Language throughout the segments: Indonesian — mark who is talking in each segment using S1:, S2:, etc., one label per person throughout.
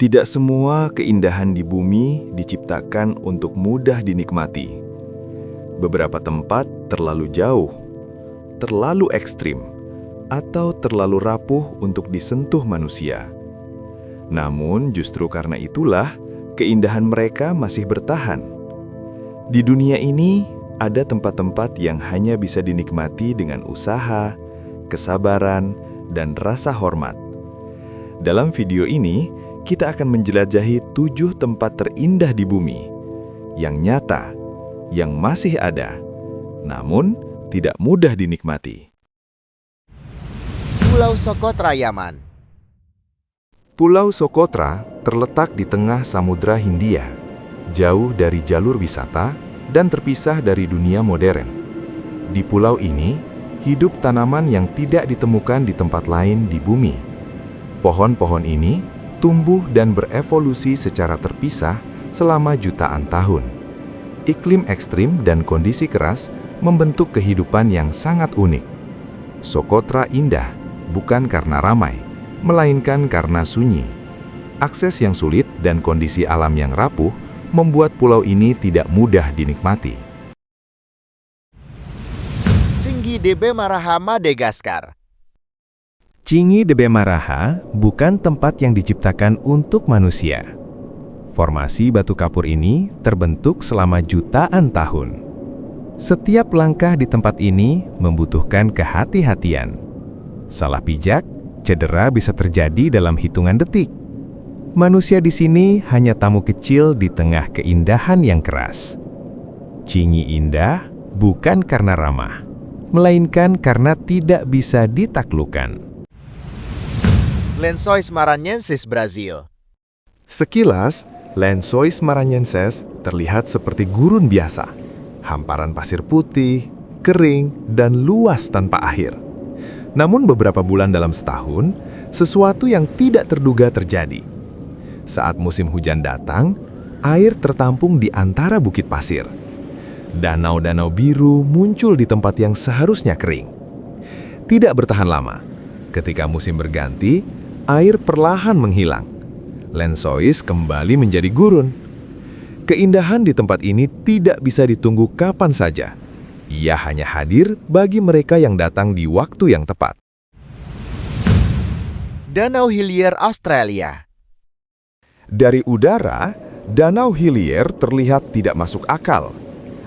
S1: Tidak semua keindahan di bumi diciptakan untuk mudah dinikmati. Beberapa tempat terlalu jauh, terlalu ekstrim, atau terlalu rapuh untuk disentuh manusia. Namun justru karena itulah keindahan mereka masih bertahan. Di dunia ini ada tempat-tempat yang hanya bisa dinikmati dengan usaha, kesabaran, dan rasa hormat. Dalam video ini, kita akan menjelajahi 7 tempat terindah di bumi, yang nyata, yang masih ada, namun tidak mudah dinikmati.
S2: Pulau Socotra, Yaman.
S3: Pulau Socotra terletak di tengah Samudra Hindia, jauh dari jalur wisata dan terpisah dari dunia modern. Di pulau ini, hidup tanaman yang tidak ditemukan di tempat lain di bumi. Pohon-pohon ini tumbuh dan berevolusi secara terpisah selama jutaan tahun. Iklim ekstrim dan kondisi keras membentuk kehidupan yang sangat unik. Socotra indah bukan karena ramai, melainkan karena sunyi. Akses yang sulit dan kondisi alam yang rapuh membuat pulau ini tidak mudah dinikmati.
S2: Tsingy de Bemaraha, Madagaskar.
S4: Tsingy de Bemaraha bukan tempat yang diciptakan untuk manusia. Formasi batu kapur ini terbentuk selama jutaan tahun. Setiap langkah di tempat ini membutuhkan kehati-hatian. Salah pijak, cedera bisa terjadi dalam hitungan detik. Manusia di sini hanya tamu kecil di tengah keindahan yang keras. Tsingy indah bukan karena ramah, melainkan karena tidak bisa ditaklukkan.
S2: Lençóis Maranhenses, Brazil.
S3: Sekilas, Lençóis Maranhenses terlihat seperti gurun biasa. Hamparan pasir putih, kering, dan luas tanpa akhir. Namun beberapa bulan dalam setahun, sesuatu yang tidak terduga terjadi. Saat musim hujan datang, air tertampung di antara bukit pasir. Danau-danau biru muncul di tempat yang seharusnya kering. Tidak bertahan lama. Ketika musim berganti, air perlahan menghilang. Lençóis kembali menjadi gurun. Keindahan di tempat ini tidak bisa ditunggu kapan saja. Ia hanya hadir bagi mereka yang datang di waktu yang tepat.
S2: Danau Hillier, Australia.
S1: Dari udara, Danau Hillier terlihat tidak masuk akal.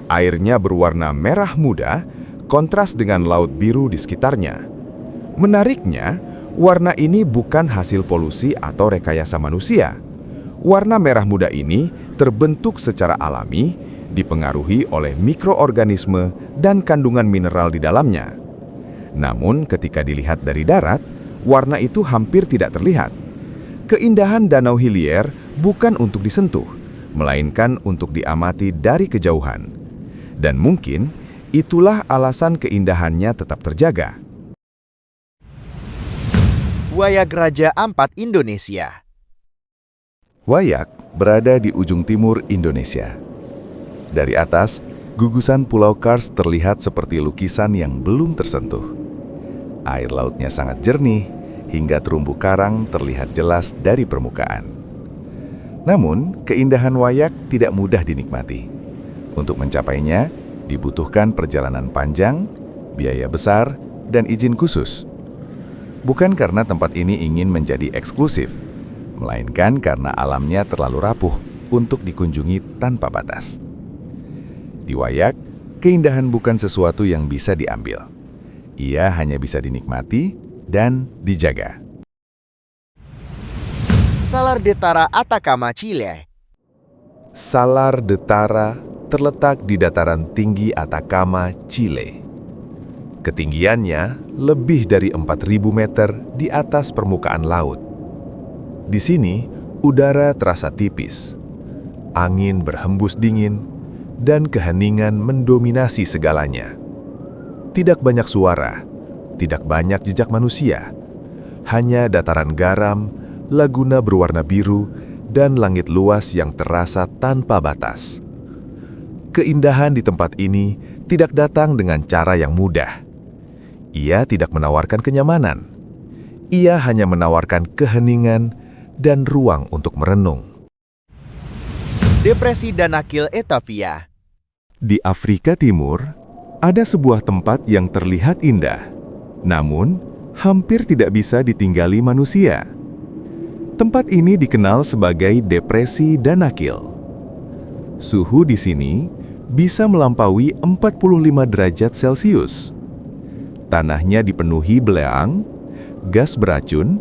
S1: Airnya berwarna merah muda, kontras dengan laut biru di sekitarnya. Menariknya, warna ini bukan hasil polusi atau rekayasa manusia. Warna merah muda ini terbentuk secara alami, dipengaruhi oleh mikroorganisme dan kandungan mineral di dalamnya. Namun, ketika dilihat dari darat, warna itu hampir tidak terlihat. Keindahan Danau Hillier bukan untuk disentuh, melainkan untuk diamati dari kejauhan. Dan mungkin itulah alasan keindahannya tetap terjaga.
S2: Wayak Raja Ampat, Indonesia.
S1: Wayak berada di ujung timur Indonesia. Dari atas, gugusan Pulau Kars terlihat seperti lukisan yang belum tersentuh. Air lautnya sangat jernih, hingga terumbu karang terlihat jelas dari permukaan. Namun, keindahan Wayak tidak mudah dinikmati. Untuk mencapainya, dibutuhkan perjalanan panjang, biaya besar, dan izin khusus. Bukan karena tempat ini ingin menjadi eksklusif, melainkan karena alamnya terlalu rapuh untuk dikunjungi tanpa batas. Di Wayak, keindahan bukan sesuatu yang bisa diambil. Ia hanya bisa dinikmati dan dijaga.
S2: Salar de Tara, Atacama, Chile.
S1: Salar de Tara terletak di dataran tinggi Atacama, Chile. Ketinggiannya lebih dari 4.000 meter di atas permukaan laut. Di sini, udara terasa tipis. Angin berhembus dingin, dan keheningan mendominasi segalanya. Tidak banyak suara, tidak banyak jejak manusia. Hanya dataran garam, laguna berwarna biru, dan langit luas yang terasa tanpa batas. Keindahan di tempat ini tidak datang dengan cara yang mudah. Ia tidak menawarkan kenyamanan. Ia hanya menawarkan keheningan,
S3: dan ruang untuk merenung.
S2: Depresi Danakil Etavia.
S1: Di Afrika Timur, ada sebuah tempat yang terlihat indah, namun hampir tidak bisa ditinggali manusia. Tempat ini dikenal sebagai Depresi Danakil. Suhu di sini bisa melampaui 45 derajat Celcius. Tanahnya dipenuhi beleang, gas beracun,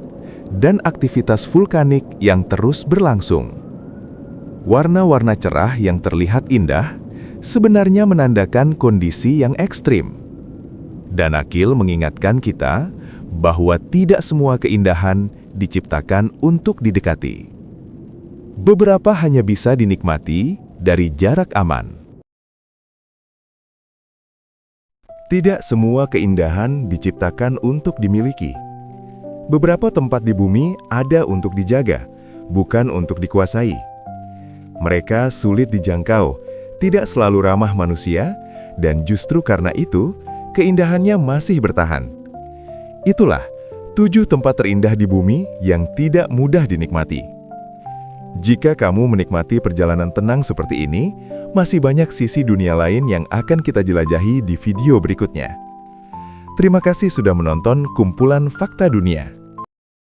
S1: dan aktivitas vulkanik yang terus berlangsung. Warna-warna cerah yang terlihat indah sebenarnya menandakan kondisi yang ekstrim. Danakil mengingatkan kita bahwa tidak semua keindahan diciptakan untuk didekati. Beberapa hanya bisa dinikmati dari jarak aman. Tidak semua keindahan diciptakan untuk dimiliki. Beberapa tempat di bumi ada untuk dijaga, bukan untuk dikuasai. Mereka sulit dijangkau, tidak selalu ramah manusia, dan justru karena itu, keindahannya masih bertahan. Itulah 7 tempat terindah di bumi yang tidak mudah dinikmati. Jika kamu menikmati perjalanan tenang seperti ini, masih banyak sisi dunia lain yang akan kita jelajahi di video berikutnya. Terima kasih sudah menonton kumpulan Fakta Dunia.